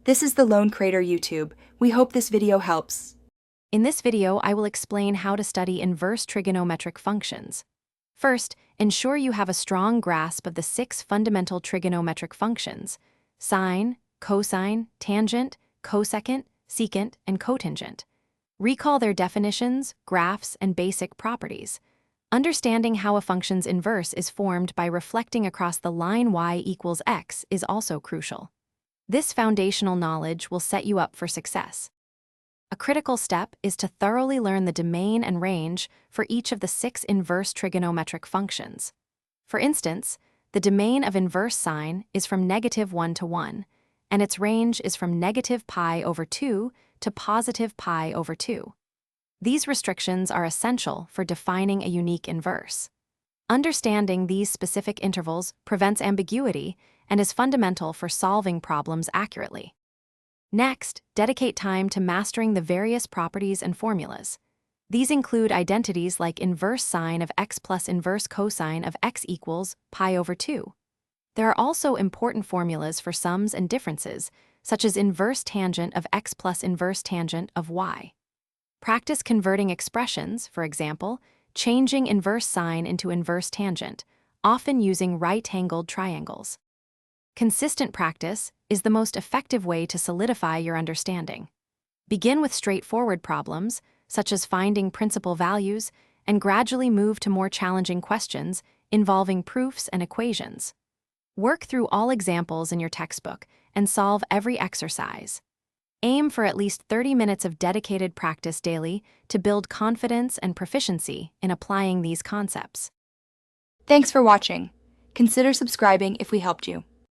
This is the Lone Crater YouTube. We hope this video helps. In this video, I will explain how to study inverse trigonometric functions. First, ensure you have a strong grasp of the 6 fundamental trigonometric functions: sine, cosine, tangent, cosecant, secant, and cotangent. Recall their definitions, graphs, and basic properties. Understanding how a function's inverse is formed by reflecting across the line y equals x is also crucial. This foundational knowledge will set you up for success. A critical step is to thoroughly learn the domain and range for each of the 6 inverse trigonometric functions. For instance, the domain of inverse sine is from -1 to 1, and its range is from -π/2 to +π/2. These restrictions are essential for defining a unique inverse. Understanding these specific intervals prevents ambiguity and is fundamental for solving problems accurately. Next, dedicate time to mastering the various properties and formulas. These include identities like inverse sine of x plus inverse cosine of x equals π/2. There are also important formulas for sums and differences, such as inverse tangent of x plus inverse tangent of y. Practice converting expressions, for example, changing inverse sine into inverse tangent, often using right-angled triangles. Consistent practice is the most effective way to solidify your understanding. Begin with straightforward problems, such as finding principal values, and gradually move to more challenging questions involving proofs and equations. Work through all examples in your textbook and solve every exercise. Aim for at least 30 minutes of dedicated practice daily to build confidence and proficiency in applying these concepts. Thanks for watching. Consider subscribing if we helped you.